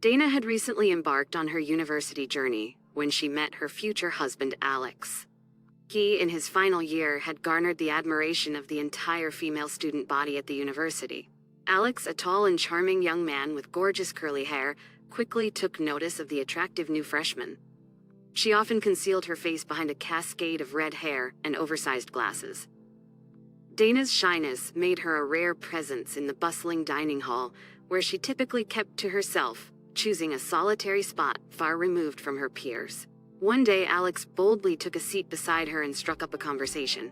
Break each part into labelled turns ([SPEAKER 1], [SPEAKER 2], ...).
[SPEAKER 1] Dana had recently embarked on her university journey when she met her future husband, Alex. He, in his final year, had garnered the admiration of the entire female student body at the university. Alex, a tall and charming young man with gorgeous curly hair, quickly took notice of the attractive new freshman. She often concealed her face behind a cascade of red hair and oversized glasses. Dana's shyness made her a rare presence in the bustling dining hall, where she typically kept to herself, choosing a solitary spot far removed from her peers. One day, Alex boldly took a seat beside her and struck up a conversation.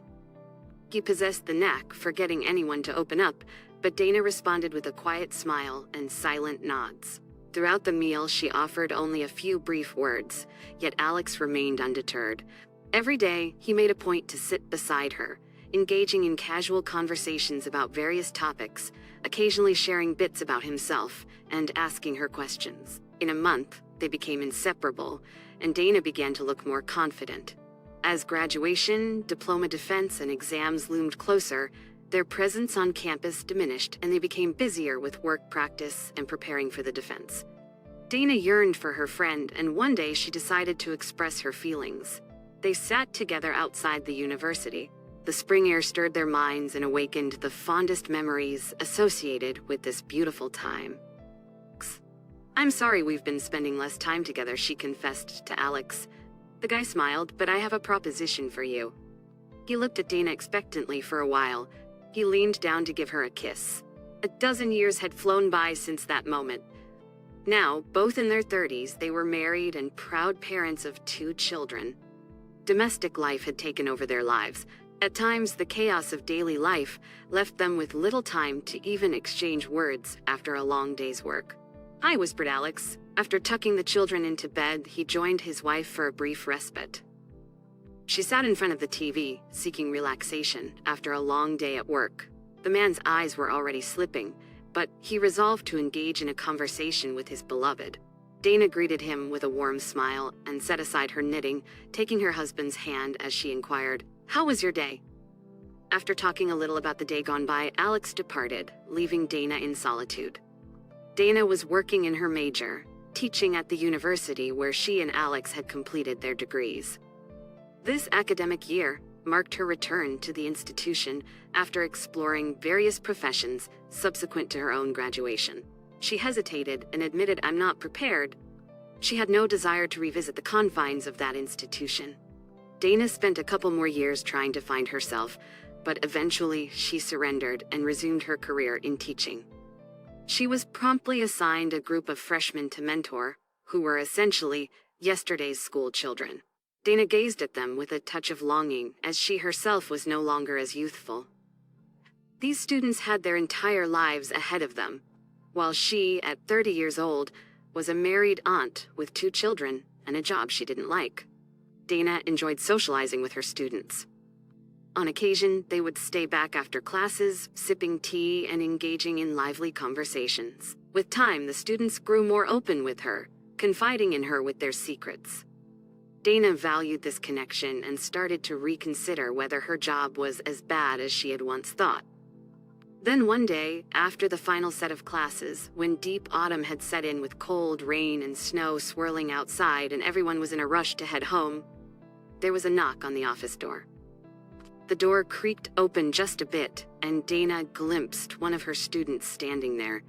[SPEAKER 1] He possessed the knack for getting anyone to open up, but Dana responded with a quiet smile and silent nods. Throughout the meal, she offered only a few brief words, yet Alex remained undeterred. Every day, he made a point to sit beside her, engaging in casual conversations about various topics, occasionally sharing bits about himself and asking her questions. In a month, they became inseparable, and Dana began to look more confident. As graduation, diploma defense, and exams loomed closer, their presence on campus diminished and they became busier with work practice and preparing for the defense. Dana yearned for her friend, and one day she decided to express her feelings. They sat together outside the university. The spring air stirred their minds and awakened the fondest memories associated with this beautiful time. "I'm sorry we've been spending less time together," she confessed to Alex. The guy smiled, "But I have a proposition for you." He looked at Dana expectantly for a while. He leaned down to give her a kiss. A dozen years had flown by since that moment. Now, both in their 30s, they were married and proud parents of 2 children. Domestic life had taken over their lives. At times, the chaos of daily life left them with little time to even exchange words after a long day's work. "Hi," whispered Alex. After tucking the children into bed, he joined his wife for a brief respite. She sat in front of the TV, seeking relaxation after a long day at work. The man's eyes were already slipping, but he resolved to engage in a conversation with his beloved. Dana greeted him with a warm smile and set aside her knitting, taking her husband's hand as she inquired, "How was your day?" After talking a little about the day gone by, Alex departed, leaving Dana in solitude. Dana was working in her major, teaching at the university where she and Alex had completed their degrees. This academic year marked her return to the institution after exploring various professions subsequent to her own graduation. She hesitated and admitted, "I'm not prepared." She had no desire to revisit the confines of that institution. Dana spent a couple more years trying to find herself, but eventually she surrendered and resumed her career in teaching. She was promptly assigned a group of freshmen to mentor, who were essentially yesterday's school children. Dana gazed at them with a touch of longing, as she herself was no longer as youthful. These students had their entire lives ahead of them, while she, at 30 years old, was a married aunt with 2 children and a job she didn't like. Dana enjoyed socializing with her students. On occasion, they would stay back after classes, sipping tea and engaging in lively conversations. With time, the students grew more open with her, confiding in her with their secrets. Dana valued this connection and started to reconsider whether her job was as bad as she had once thought. Then one day, after the final set of classes, when deep autumn had set in with cold rain and snow swirling outside and everyone was in a rush to head home, there was a knock on the office door. The door creaked open just a bit, and Dana glimpsed one of her students standing there.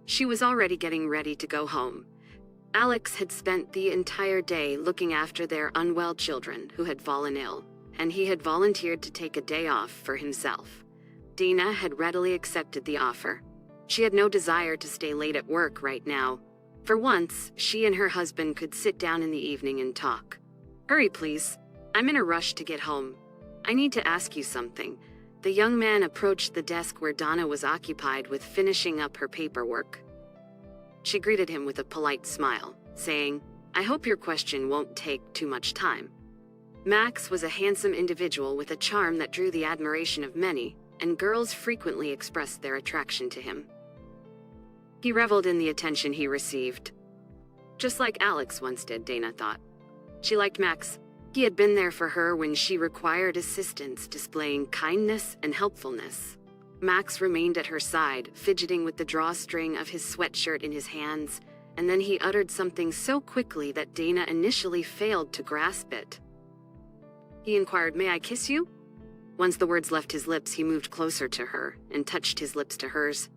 [SPEAKER 1] She was already getting ready to go home. Alex had spent the entire day looking after their unwell children who had fallen ill, and he had volunteered to take a day off for himself. Dana had readily accepted the offer. She had no desire to stay late at work right now. For once, she and her husband could sit down in the evening and talk. "Hurry, please. I'm in a rush to get home. I need to ask you something." The young man approached the desk where Donna was occupied with finishing up her paperwork. She greeted him with a polite smile, saying, "I hope your question won't take too much time." Max was a handsome individual with a charm that drew the admiration of many, and girls frequently expressed their attraction to him. He reveled in the attention he received. Just like Alex once did, Dana thought. She liked Max. He had been there for her when she required assistance, displaying kindness and helpfulness. Max remained at her side, fidgeting with the drawstring of his sweatshirt in his hands, and then he uttered something so quickly that Dana initially failed to grasp it. He inquired, "May I kiss you?" Once the words left his lips, he moved closer to her and touched his lips to hers.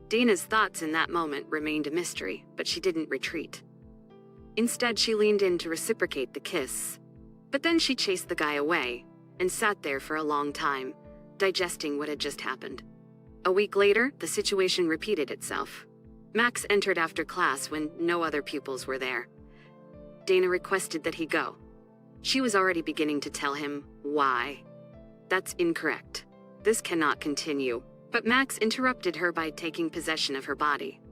[SPEAKER 1] Dana's thoughts in that moment remained a mystery, but she didn't retreat. Instead, she leaned in to reciprocate the kiss. But then she chased the guy away and sat there for a long time, digesting what had just happened. A week later, the situation repeated itself. Max entered after class when no other pupils were there. Dana requested that he go. She was already beginning to tell him why. "That's incorrect. This cannot continue." But Max interrupted her by taking possession of her body.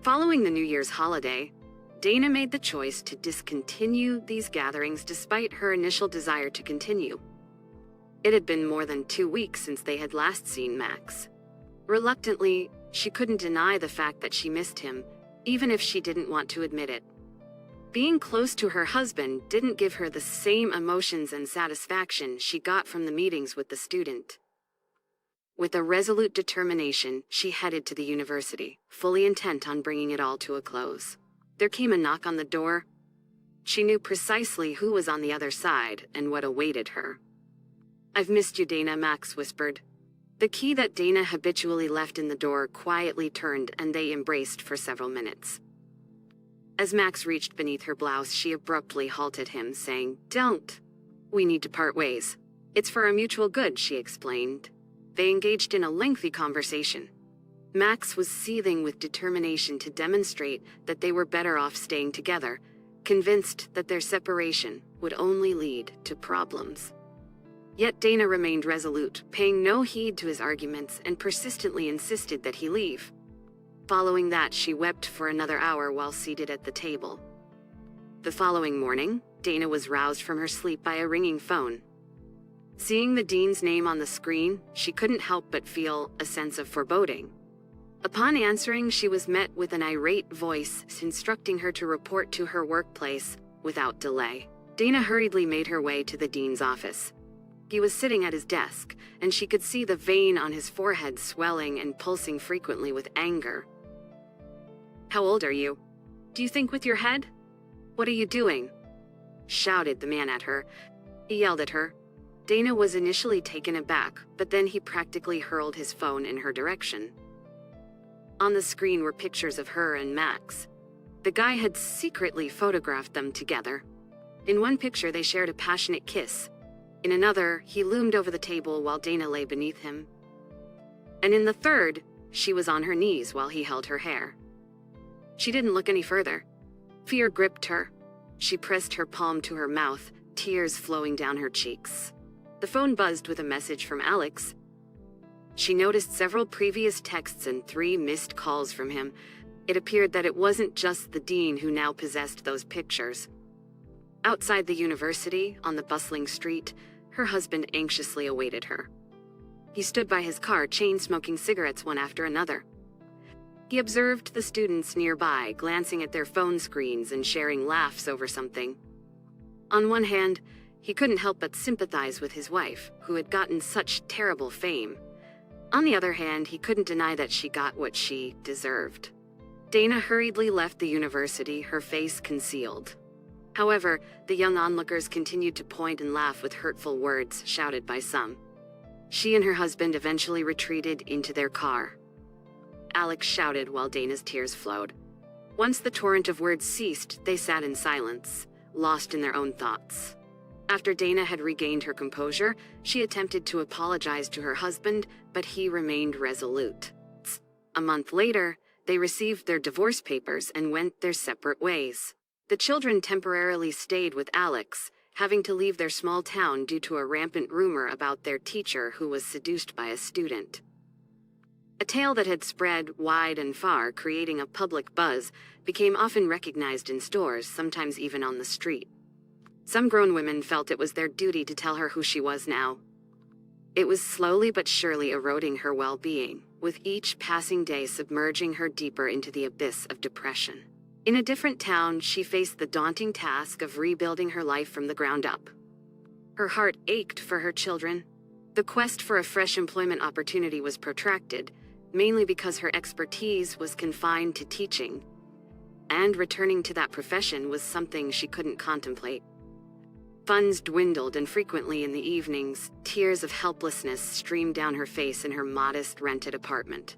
[SPEAKER 1] Following the New Year's holiday, Dana made the choice to discontinue these gatherings despite her initial desire to continue. It had been more than 2 weeks since they had last seen Max. Reluctantly, she couldn't deny the fact that she missed him, even if she didn't want to admit it. Being close to her husband didn't give her the same emotions and satisfaction she got from the meetings with the student. With a resolute determination, she headed to the university, fully intent on bringing it all to a close. There came a knock on the door. She knew precisely who was on the other side and what awaited her. "I've missed you, Dana," Max whispered. The key that Dana habitually left in the door quietly turned, and they embraced for several minutes. As Max reached beneath her blouse, she abruptly halted him, saying, "Don't. We need to part ways. It's for our mutual good," she explained. They engaged in a lengthy conversation. Max was seething with determination to demonstrate that they were better off staying together, convinced that their separation would only lead to problems. Yet Dana remained resolute, paying no heed to his arguments and persistently insisted that he leave. Following that, she wept for another hour while seated at the table. The following morning, Dana was roused from her sleep by a ringing phone. Seeing the dean's name on the screen, she couldn't help but feel a sense of foreboding. Upon answering, she was met with an irate voice instructing her to report to her workplace without delay. Dana hurriedly made her way to the dean's office. He was sitting at his desk, and she could see the vein on his forehead swelling and pulsing frequently with anger. "How old are you? Do you think with your head? What are you doing?" shouted the man at her. He yelled at her. Dana was initially taken aback, but then he practically hurled his phone in her direction. On the screen were pictures of her and Max. The guy had secretly photographed them together. In one picture, they shared a passionate kiss. In another, he loomed over the table while Dana lay beneath him. And in the third, she was on her knees while he held her hair. She didn't look any further. Fear gripped her. She pressed her palm to her mouth, tears flowing down her cheeks. The phone buzzed with a message from Alex. She noticed several previous texts and 3 missed calls from him. It appeared that it wasn't just the dean who now possessed those pictures. Outside the university, on the bustling street, her husband anxiously awaited her. He stood by his car, chain-smoking cigarettes one after another. He observed the students nearby, glancing at their phone screens and sharing laughs over something. On one hand, he couldn't help but sympathize with his wife, who had gotten such terrible fame. On the other hand, he couldn't deny that she got what she deserved. Dana hurriedly left the university, her face concealed. However, the young onlookers continued to point and laugh with hurtful words shouted by some. She and her husband eventually retreated into their car. Alex shouted while Dana's tears flowed. Once the torrent of words ceased, they sat in silence, lost in their own thoughts. After Dana had regained her composure, she attempted to apologize to her husband, but he remained resolute. A month later, they received their divorce papers and went their separate ways. The children temporarily stayed with Alex, having to leave their small town due to a rampant rumor about their teacher who was seduced by a student. A tale that had spread wide and far, creating a public buzz, became often recognized in stores, sometimes even on the street. Some grown women felt it was their duty to tell her who she was now. It was slowly but surely eroding her well-being, with each passing day submerging her deeper into the abyss of depression. In a different town, she faced the daunting task of rebuilding her life from the ground up. Her heart ached for her children. The quest for a fresh employment opportunity was protracted, mainly because her expertise was confined to teaching. and returning to that profession was something she couldn't contemplate. Funds dwindled, and frequently in the evenings, tears of helplessness streamed down her face in her modest rented apartment.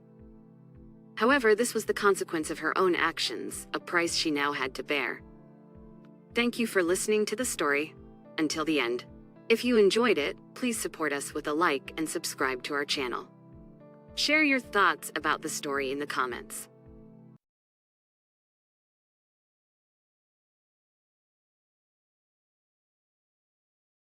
[SPEAKER 1] However, this was the consequence of her own actions, a price she now had to bear. Thank you for listening to the story until the end. If you enjoyed it, please support us with a like and subscribe to our channel. Share your thoughts about the story in the comments.